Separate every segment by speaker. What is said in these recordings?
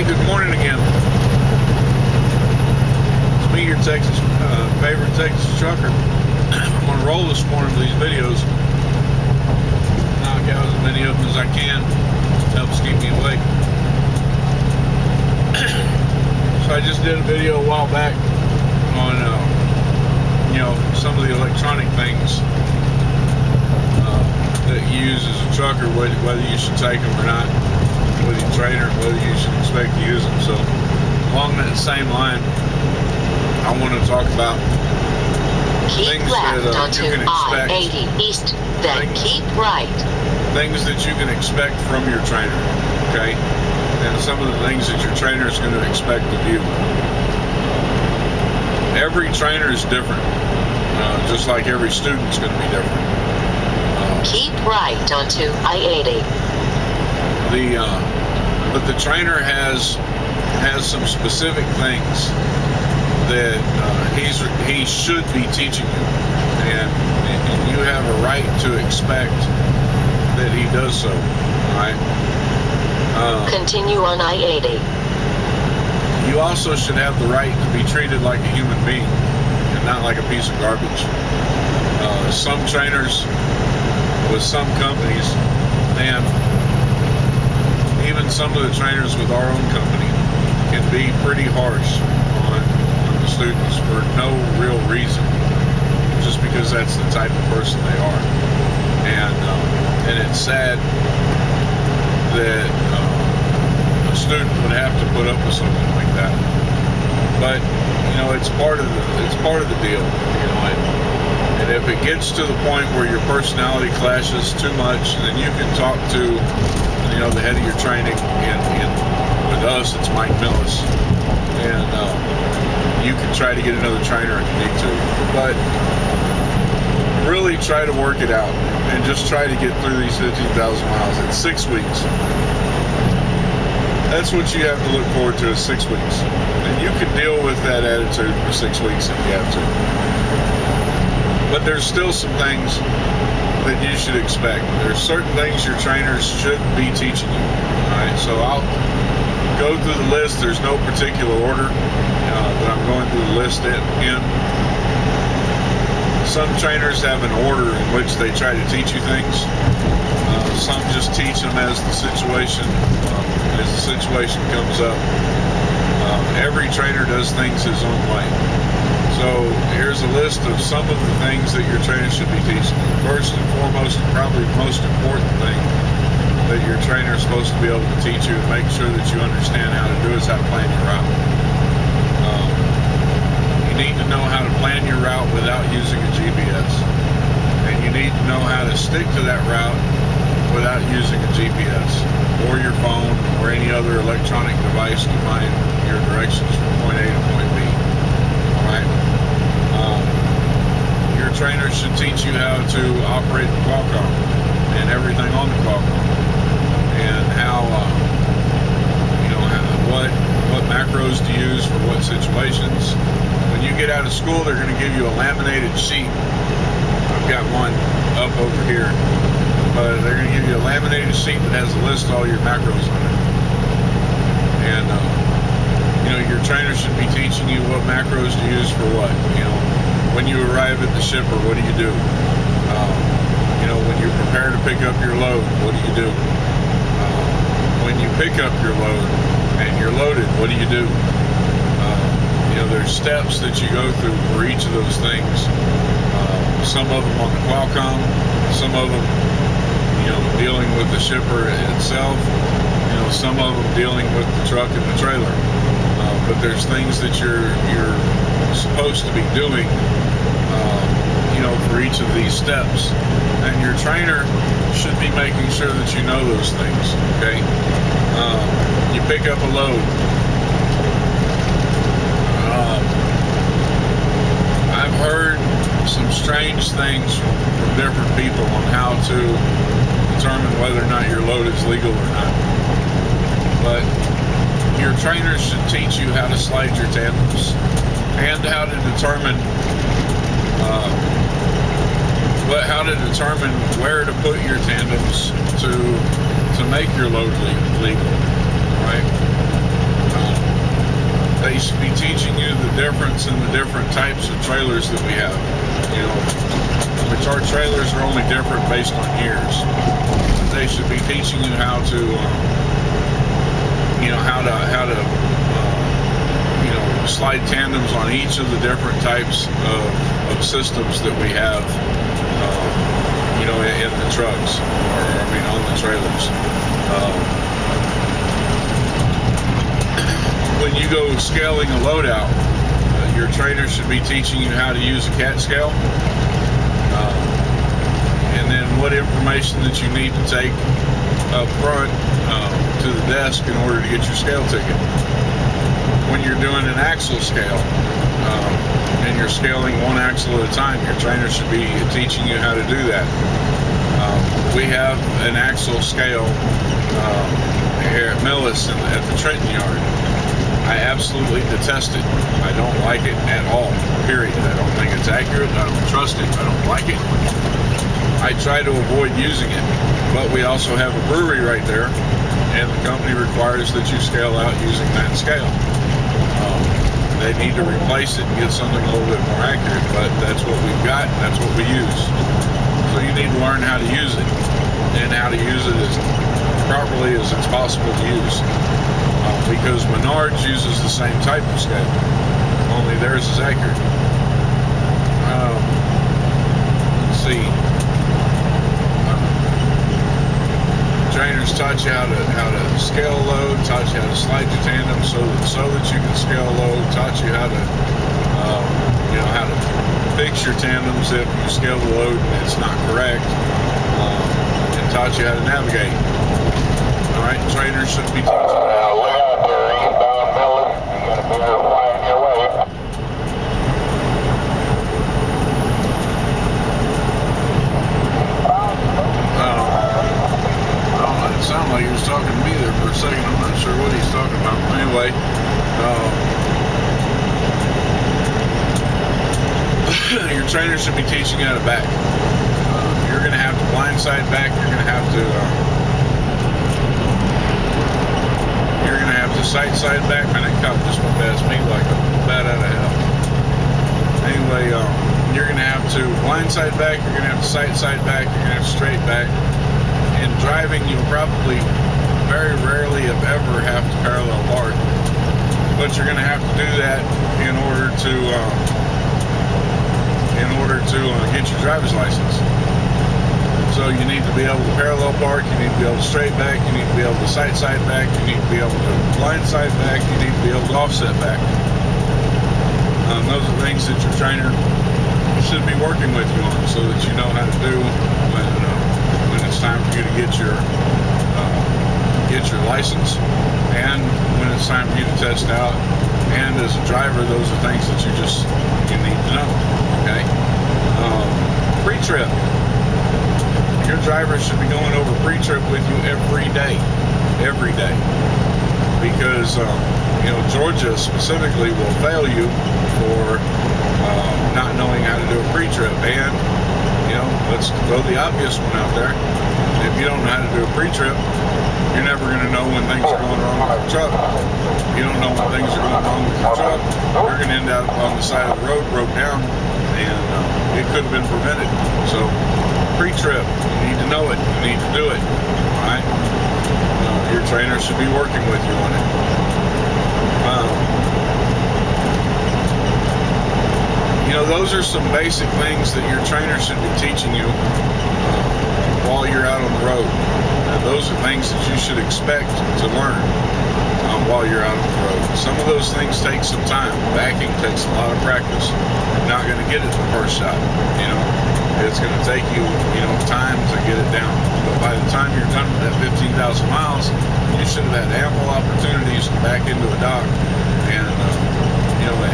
Speaker 1: Hey, good morning again. It's me, your Texas favorite Texas trucker. I'm gonna roll this morning with these videos. Knock out as many of them as I can. Helps keep me awake. So I just did a video a while back on some of the electronic things that you use as a trucker, whether you should take them or not, whether you train or whether you should expect to use them. So along that same line, I want to talk about
Speaker 2: keep left onto I-80 East, then keep right.
Speaker 1: Things that you can expect from your trainer, okay? And some of the things that your trainer is going to expect of you. Every trainer is different, just like every student is going to be different.
Speaker 2: Keep right onto I-80.
Speaker 1: But the trainer has some specific things that he should be teaching you, and you have a right to expect that he does so. All right.
Speaker 2: Continue on I-80.
Speaker 1: You also should have the right to be treated like a human being and not like a piece of garbage. Some trainers with some companies, and even some of the trainers with our own company, can be pretty harsh on the students for no real reason, just because that's the type of person they are. And it's sad that a student would have to put up with something like that. But it's part of the deal. And if it gets to the point where your personality clashes too much, then you can talk to the head of your training, and with us it's Mike Millis, and you can try to get another trainer if you need to, but really try to work it out and just try to get through these 15,000 miles in 6 weeks. That's what you have to look forward to, is 6 weeks, and you can deal with that attitude for 6 weeks if you have to. But there's still some things that you should expect. There's certain things your trainers should be teaching you. Alright, so I'll go through the list. There's no particular order that I'm going through the list in. Some trainers have an order in which they try to teach you things. Some just teach them as the situation comes up. Every trainer does things his own way. So here's a list of some of the things that your trainer should be teaching you. First and foremost, and probably the most important thing that your trainer is supposed to be able to teach you and make sure that you understand how to do is how to plan your route. You need to know how to plan your route without using a GPS. And you need to know how to stick to that route without using a GPS or your phone or any other electronic device to find your directions from point A to point B. Alright? Your trainer should teach you how to operate the Qualcomm and everything on the Qualcomm, and how what macros to use for what situations. When you get out of school, they're going to give you a laminated sheet. I've got one up over here, but they're going to give you a laminated sheet that has a list of all your macros on it. And your trainer should be teaching you what macros to use for what. When you arrive at the shipper, what do you do? When you prepare to pick up your load, what do you do? When you pick up your load and you're loaded, what do you do? There's steps that you go through for each of those things. Some of them on the Qualcomm, some of them, dealing with the shipper itself, some of them dealing with the truck and the trailer. But there's things that you're supposed to be doing, for each of these steps, and your trainer should be making sure that you know those things. Okay, you pick up a load. I've heard some strange things from different people on how to determine whether or not your load is legal or not. But your trainer should teach you how to slide your tandems and how to determine where to put your tandems to make your load legal, right? difference in the different types of trailers that we have. You know, which our trailers are only different based on years. They should be teaching you how to, slide tandems on each of the different types of systems that we have, in the trucks, on the trailers. When you go scaling a loadout, your trainer should be teaching you how to use a cat scale, and then what information that you need to take up front to the desk in order to get your scale ticket. When you're doing an axle scale, and you're scaling one axle at a time, your trainer should be teaching you how to do that. We have an axle scale here at Millis at the Trenton yard. I absolutely detest it. I don't like it at all, period. I don't think it's accurate. I don't trust it. I don't like it. I try to avoid using it. But we also have a brewery right there, and the company requires that you scale out using that scale. They need to replace it and get something a little bit more accurate, but that's what we've got, and that's what we use. So you need to learn how to use it, and how to use it as properly as it's possible to use. Because Menards uses the same type of scale, only theirs is accurate. Let's see. Trainers taught you how to scale load, taught you how to slide your tandem so that you can scale load, taught you how to how to fix your tandems if you scale the load and it's not correct, and taught you how to navigate. All right, trainers should be teaching you. It sounded like he was talking to me there for a second. I'm not sure what he's talking about. Anyway, your trainer should be teaching you how to back. You're going to have to blindside back. You're going to have to sight side back. Man, that cop just went past me like a bat out of hell. Anyway, you're going to have to blindside back. You're going to have to sight side back. You're going to have to straight back. In driving, you'll probably very rarely, if ever, have to parallel park, but you're going to have to do that in order to get your driver's license. So you need to be able to parallel park, you need to be able to straight back, you need to be able to sight side back, you need to be able to blind side back, you need to be able to offset back. Those are things that your trainer should be working with you on, so that you know how to do when it's time for you to get your license, and when it's time for you to test out. And as a driver, those are things that you need to know. Okay. Pre-trip. Your driver should be going over pre-trip with you every day, because Georgia specifically will fail you for not knowing how to do a pre-trip. And let's throw the obvious one out there. If you don't know how to do a pre-trip, you're never going to know when things are going wrong with your truck. If you don't know when things are going wrong with your truck, you're going to end up on the side of the road broke down, and it could have been prevented. So, pre-trip, you need to know it. You need to do it. All right? Your trainer should be working with you on it. Those are some basic things that your trainer should be teaching you while you're out on the road. Those are things that you should expect to learn while you're out on the road. Some of those things take some time. Backing takes a lot of practice. You're not going to get it the first shot. It's going to take you, time to get it down. But by the time you're done with that 15,000 miles, you should have had ample opportunities to back into a dock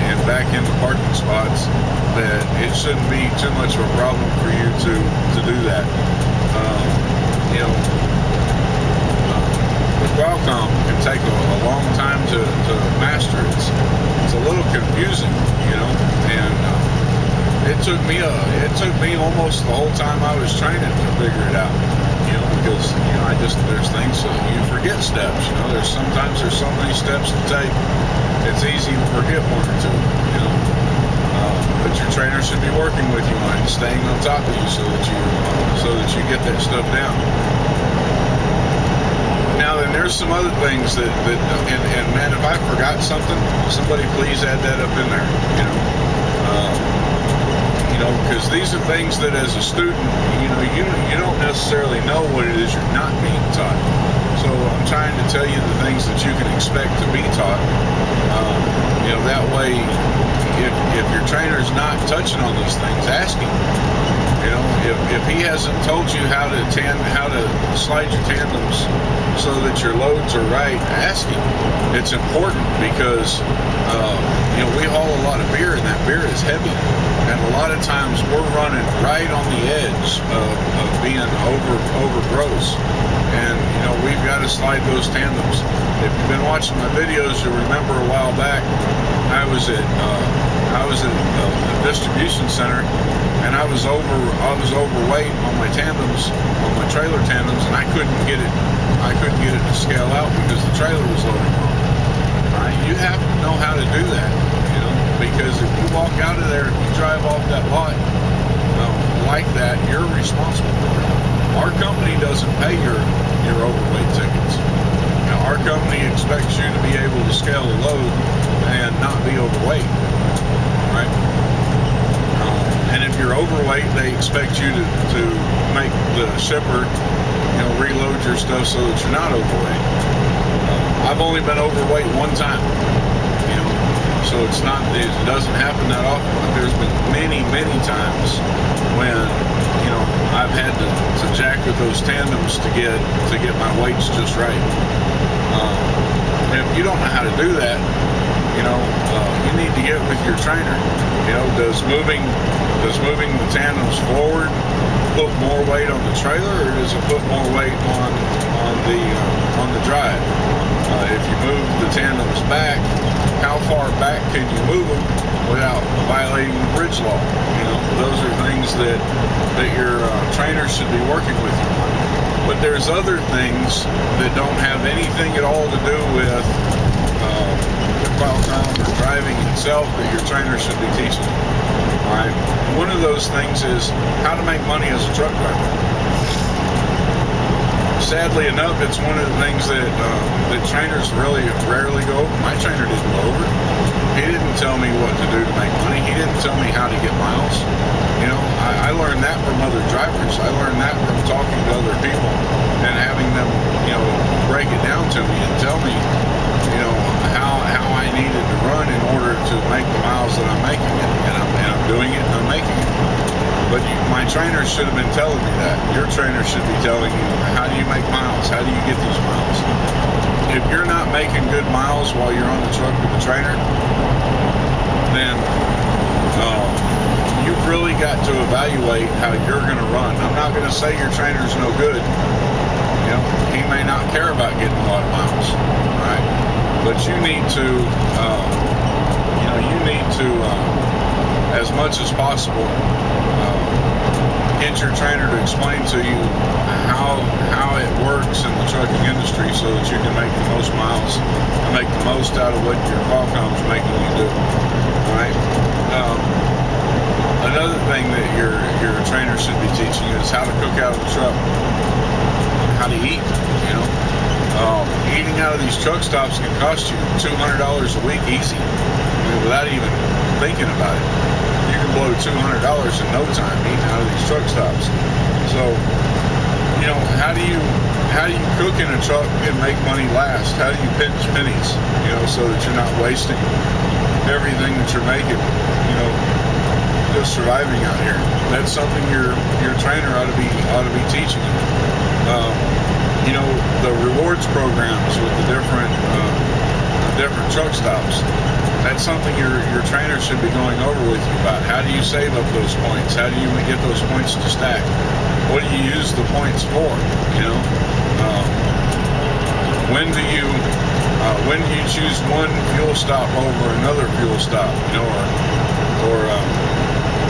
Speaker 1: and back into parking spots, that it shouldn't be too much of a problem for you to do that. The Qualcomm can take a long time to master. It's a little confusing, and it took me almost the whole time I was training to figure it out, because there's things you forget steps. Sometimes there's so many steps to take. It's easy to forget one or two. but your trainer should be working with you on it, staying on top of you so that you get that stuff down. Now then, there's some other things that and man, if I forgot something, somebody please add that up in there. Because these are things that as a student, you don't necessarily know what it is you're not being taught. So I'm trying to tell you the things that you can expect to be taught. That way, if your trainer's not touching on these things, ask him. If he hasn't told you how to slide your tandems so that your loads are right, ask him. It's important because we haul a lot of beer, and that beer is heavy, and a lot of times we're running right on the edge of being over gross, and we've got to slide those tandems. If you've been watching my videos, you'll remember a while back I was at a distribution center, and I was overweight on my tandems, on my trailer tandems, and I couldn't get it to scale out because the trailer was loaded wrong. All right, you have to know how to do that, because if you walk out of there, you drive off that lot like that, you're responsible for it. Our company doesn't pay your overweight tickets. Our company expects you to be able to scale a load and not be overweight, right? And if you're overweight, they expect you to make the shipper, reload your stuff so that you're not overweight. I've only been overweight one time, so it doesn't happen that often. But there's been many times when I've had to jack with those tandems to get my weights just right. And if you don't know how to do that, you need to get with your trainer. Does moving the tandems forward put more weight on the trailer, or does it put more weight on the drive? If you move the tandems back, how far back can you move them without violating the bridge law? Those are things that your trainer should be working with you on. But there's other things that don't have anything at all to do with the plow time or driving itself that your trainer should be teaching you. All right. One of those things is how to make money as a truck driver. Sadly enough, it's one of the things that trainers really rarely go over. My trainer didn't go over. He didn't tell me what to do to make money. He didn't tell me how to get miles. I learned that from other drivers. I learned that from talking to other people and having them, break it down to me and tell me, how I needed to run in order to make the miles that I'm making, and I'm doing it and I'm making it. But my trainer should have been telling me that. Your trainer should be telling you, how do you make miles? How do you get these miles? If you're not making good miles while you're on the truck with the trainer, then you've really got to evaluate how you're going to run. I'm not going to say your trainer's no good. He may not care about getting a lot of miles, right? But you need to, as much as possible, get your trainer to explain to you how it works in the trucking industry so that you can make the most miles and make the most out of what your Qualcomm's making you do. All right. Another thing that your trainer should be teaching you is how to cook out of the truck, how to eat. Eating out of these truck stops can cost you $200 a week easy, without even thinking about it. You can blow $200 in no time eating out of these truck stops. So, how do you cook in a truck and make money last? How do you pinch pennies, so that you're not wasting everything that you're making, just surviving out here? That's something your trainer ought to be teaching you. The rewards programs with the different truck stops. That's something your trainer should be going over with you about. How do you save up those points? How do you get those points to stack? What do you use the points for? When do you choose one fuel stop over another fuel stop? Or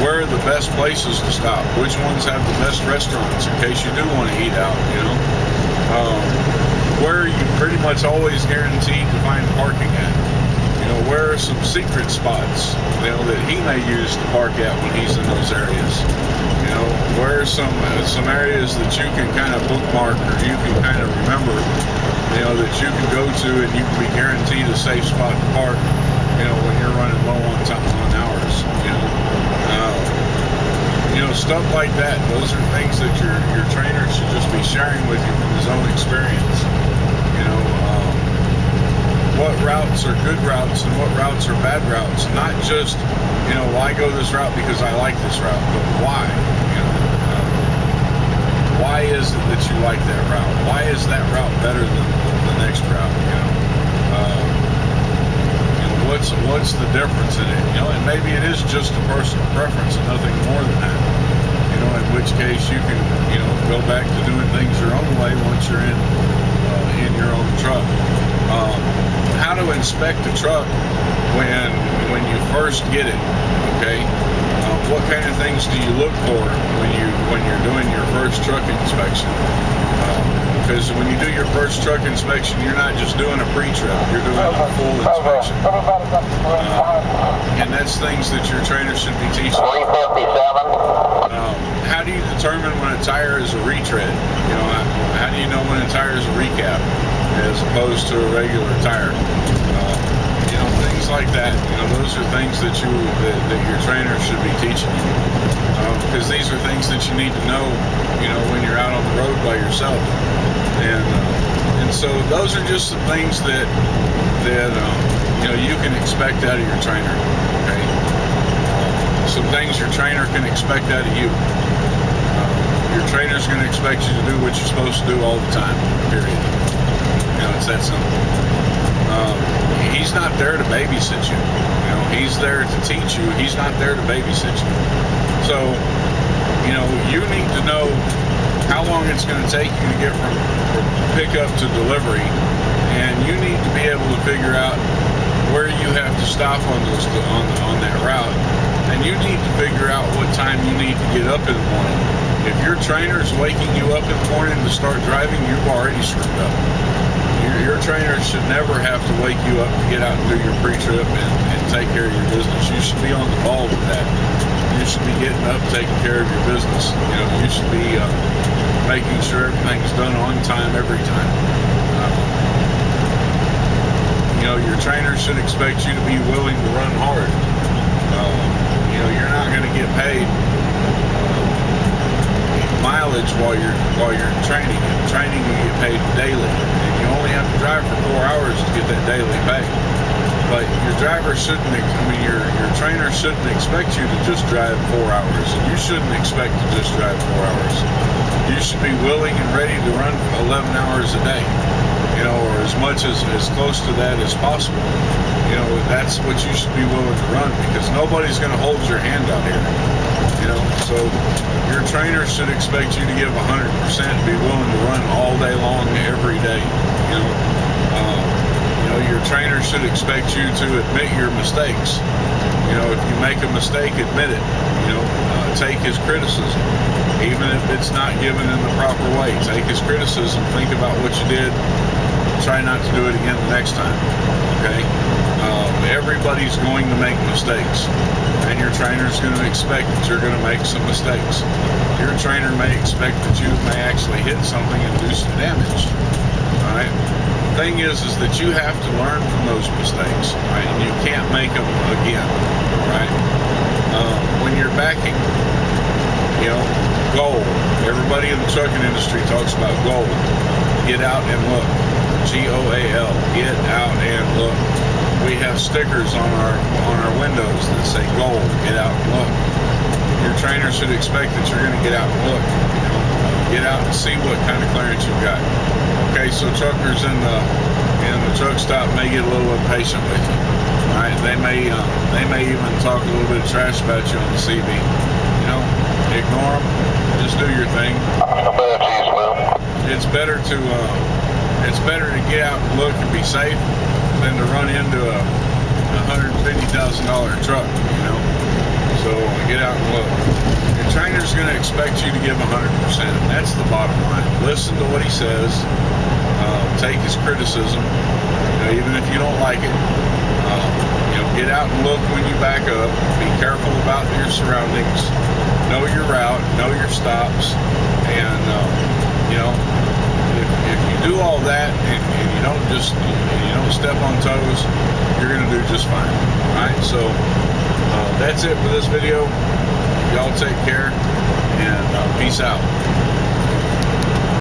Speaker 1: where are the best places to stop? Which ones have the best restaurants in case you do want to eat out? Where are you pretty much always guaranteed to find parking at? Where are some secret spots, you know, that he may use to park at when he's in those areas. You know, where are some areas that you can kind of bookmark, or you can kind of remember, you know, that you can go to and you can be guaranteed a safe spot to park, you know, when you're running low on time, on hours, you know, stuff like that. Those are things that your trainer should just be sharing with you from his own experience. You know, what routes are good routes and what routes are bad routes. Not just, you know, well, I go this route because I like this route, but why? You know, why is it that you like that route? Why is that route better than the next route? You know, what's the difference in it? You know, and maybe it is just a personal preference and nothing more than that. You know, in which case you can, you know, go back to doing things your own way once you're in your own truck. How to inspect a truck when you first get it? Okay, what kind of things do you look for when you're doing your first truck inspection? Because when you do your first truck inspection, you're not just doing a pre-trip, you're doing a full inspection. And that's things that your trainer should be teaching.
Speaker 3: 357.
Speaker 1: How do you determine when a tire is a retread? You know, how do you know when a tire is a recap as opposed to a regular tire? You know, things like that. You know, those are things that your trainer should be teaching you. Because these are things that you need to know, you know, when you're out on the road by yourself. And so those are just the things that you know, you can expect out of your trainer. Okay, some things your trainer can expect out of you. Your trainer's going to expect you to do what you're supposed to do all the time. Period. You know, it's that simple. He's not there to babysit you. You know, he's there to teach you. He's not there to babysit you. So, you know, you need to know how long it's going to take you to get from pickup to delivery, and you need to be able to figure out where you have to stop on that route, and you need to figure out what time you need to get up in the morning. If your trainer's waking you up in the morning to start driving, you've already screwed up. Your trainer should never have to wake you up to get out and do your pre-trip and take care of your business. You should be on the ball with that. You should be getting up, taking care of your business. You know, you should be making sure everything's done on time every time. You know, your trainer should expect you to be willing to run hard. You know, you're not going to get paid mileage while you're training. In training, you get paid daily, and you only have to drive for 4 hours to get that daily pay. But your driver shouldn't, your trainer shouldn't expect you to just drive 4 hours, and you shouldn't expect to just drive 4 hours. You should be willing and ready to run 11 hours a day, you know, or as much as close to that as possible. You know, that's what you should be willing to run, because nobody's going to hold your hand out here. You know, so your trainer should expect you to give 100%, be willing to run all day long, every day. You know, your trainer should expect you to admit your mistakes. You know, if you make a mistake, admit it. You know, take his criticism, even if it's not given in the proper way. Take his criticism, think about what you did, try not to do it again the next time. Okay? Everybody's going to make mistakes, and your trainer's going to expect that you're going to make some mistakes. Your trainer may expect that you may actually hit something and do some damage. All right? The thing is that you have to learn from those mistakes, right? And you can't make them again. All right? When you're backing, you know, goal. Everybody in the trucking industry talks about goal. Get out and look. GOAL. Get out and look. We have stickers on our windows that say goal. Get out and look. Your trainer should expect that you're going to get out and look. You know, get out and see what kind of clearance you've got. Okay, so truckers in the truck stop may get a little impatient with you. All right, they may even talk a little bit of trash about you on the CB. You know, ignore them. Just do your thing. It's better to get out and look and be safe than to run into a $150,000 truck. You know, so get out and look. Your trainer's going to expect you to give 100%. That's the bottom line. Listen to what he says. Take his criticism, you know, even if you don't like it. You know, Get out and look when you back up. Be careful about your surroundings. Know your route. Know your stops. And you know, if you do all that and you don't step on toes, you're gonna do just fine. All right. So that's it for this video. Y'all take care and peace out.